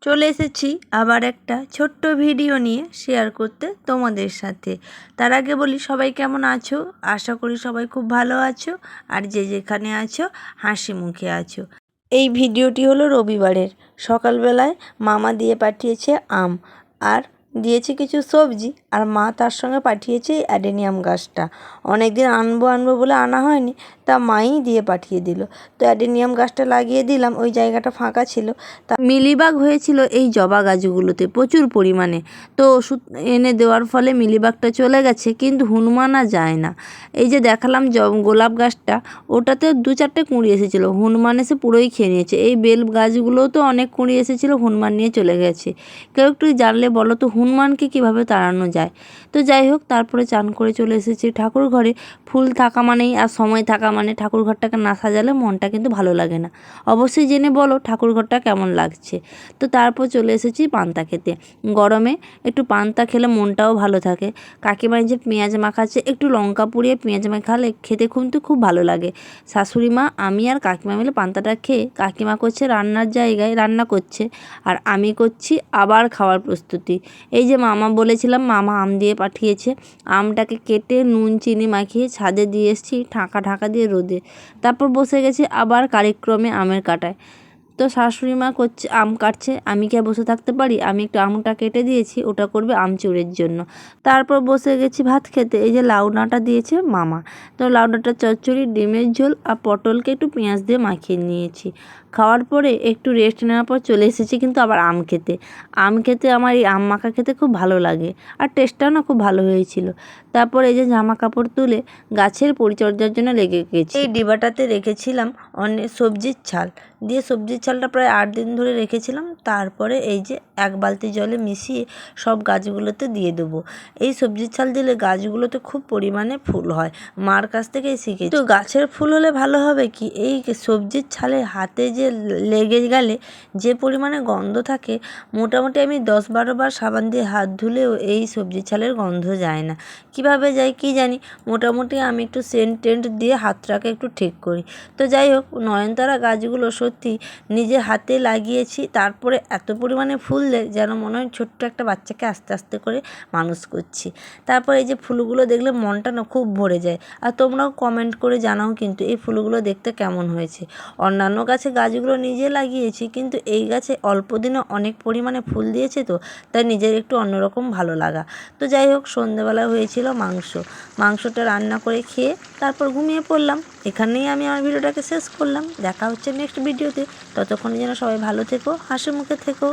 চলে এসেছি আবার একটা ছোট্ট ভিডিও নিয়ে শেয়ার করতে তোমাদের সাথে। তার আগে বলি, সবাই কেমন আছো? আশা করি সবাই খুব ভালো আছো, আর যে যেখানে আছো হাসি মুখে আছো। এই ভিডিওটি হলো রবিবারের সকালবেলায় মামা দিয়ে পাঠিয়েছে আম, আর দিয়েছে কিছু সবজি, আর মা তার সঙ্গে পাঠিয়েছে অ্যাডেনিয়াম গাছটা। অনেক দিন আনবো আনবো বলে আনা হয়নি, তা মাই দিয়ে পাঠিয়ে দিল। তো অ্যাডেনিয়াম গাছটা লাগিয়ে দিলাম, ওই জায়গাটা ফাঁকা ছিল। তা মিলিবাগ হয়েছিল এই জবা গাছগুলোতে প্রচুর পরিমাণে। তো ওষুধ এনে দেওয়ার ফলে মিলিবাগটা চলে গেছে, কিন্তু হনুমান আর যায় না। এই যে দেখালাম গোলাপ গাছটা, ওটাতে 2-4টে কুঁড়ি এসেছিলো, হনুমান এসে পুরোই খেয়ে নিয়েছে। এই বেল গাছগুলোও তো অনেক কুঁড়ি এসেছিলো, হনুমান নিয়ে চলে গেছে। কেউ একটু জানলে বলো তো হনুমানকে কীভাবে তাড়ানো যায়। তো যাই হোক, তারপরে চান করে চলে এসেছি ঠাকুর ঘরে। ফুল থাকা মানেই আর সময় থাকা মানে ঠাকুর ঘরটাকে না সাজালে মনটা কিন্তু ভালো লাগে না। অবশ্যই জেনে বলো ঠাকুর ঘরটা কেমন লাগছে। তো তারপর চলে এসেছি পান্তা খেতে। গরমে একটু পান্তা খেলে মনটাও ভালো থাকে। কাকিমা যে পেঁয়াজ মাখাচ্ছে, একটু লঙ্কা পুড়িয়ে পেঁয়াজ মাখালে খেতে কিন্তু খুব ভালো লাগে। শাশুড়ি মা, আমি আর কাকিমা মিলে পান্তাটা খেয়ে, কাকিমা করছে রান্নার জায়গায় রান্না করছে, আর আমি করছি আবার খাওয়ার প্রস্তুতি। এই যে মামা বলেছিলাম, মামা আম দিয়ে পাঠিয়েছে। আমটাকে কেটে নুন চিনি মাখিয়ে ছাদে দিয়ে এসেছি ঢাকা দিয়ে রোদে। তারপর বসে গেছি আবার কার্যক্রমে আমের কাটায়। তো শাশুড়ি মা করছে আম কাটছে, আমি কি বসে থাকতে পারি? আমি একটু আমটা কেটে দিয়েছি, ওটা করবে আমচুরের জন্য। তারপর বসে গেছি ভাত খেতে। এই যে লাউ ডাঁটা দিয়েছে মামা, তো লাউ ডাঁটা চচ্চড়ি, ডিমের ঝোল আর পটলকে একটু পেঁয়াজ দিয়ে মাখিয়ে নিয়েছি। খাওয়ার পরে একটু রেস্ট নেওয়ার পর চলে এসেছি কিন্তু আবার আম খেতে। আমার এই আম মাখা খেতে খুব ভালো লাগে, আর টেস্টটাও না খুব ভালো হয়েছিল। তারপর এই যে জামা কাপড় তুলে গাছের পরিচর্যার জন্য লেগে গেছি। এই ডিবাটাতে রেখেছিলাম অনেক সবজির ছাল দিয়ে, সবজির ছালটা প্রায় 8 দিন ধরে রেখেছিলাম। তারপরে এই যে 1 বালতি জলে মিশিয়ে সব গাছগুলোতে দিয়ে দেবো। এই সবজির ছাল দিলে গাছগুলোতে খুব পরিমাণে ফুল হয়, মার কাছ থেকেই শিখেছি। তো গাছের ফুল হলে ভালো হবে কি, এই সবজির ছালে হাতে যে লেগে গেলে যে পরিমাণে গন্ধ থাকে, মোটামুটি আমি 10-12 বার সাবান দিয়ে হাত ধুলেও এই সবজির ছালের গন্ধ যায় না। কিভাবে যায় কি জানি, মোটামুটি আমি একটু সেন্ট টেন্ট দিয়ে হাতটাকে একটু ঠিক করি। তো যাই হোক, নয়নতারা গাছগুলো সত্যি নিজে হাতে লাগিয়েছি, তারপরে এত পরিমাণে ফুল দেয় যেন মনে হয় ছোট্ট একটা বাচ্চাকে আস্তে আস্তে করে মানুষ করছি। তারপর এই যে ফুলগুলো দেখলে মনটা না খুব ভরে যায়। আর তোমরাও কমেন্ট করে জানাও কিন্তু এই ফুলগুলো দেখতে কেমন হয়েছে। অন্যান্য গাছগুলো নিজে লাগিয়েছি, কিন্তু এই গাছে অল্প দিনে অনেক পরিমাণে ফুল দিয়েছে, তো তাই নিজের একটু অন্যরকম ভালো লাগা। তো যাই হোক, সন্ধ্যেবেলা হয়েছিল মাংসটা রান্না করে খেয়ে তারপর ঘুমিয়ে পড়লাম। এখানেই আমি আমার ভিডিওটাকে শেষ করলাম। দেখা হচ্ছে নেক্সট ভিডিওতে। ততক্ষণে যেন সবাই ভালো থেকো, হাসি মুখে থেকো।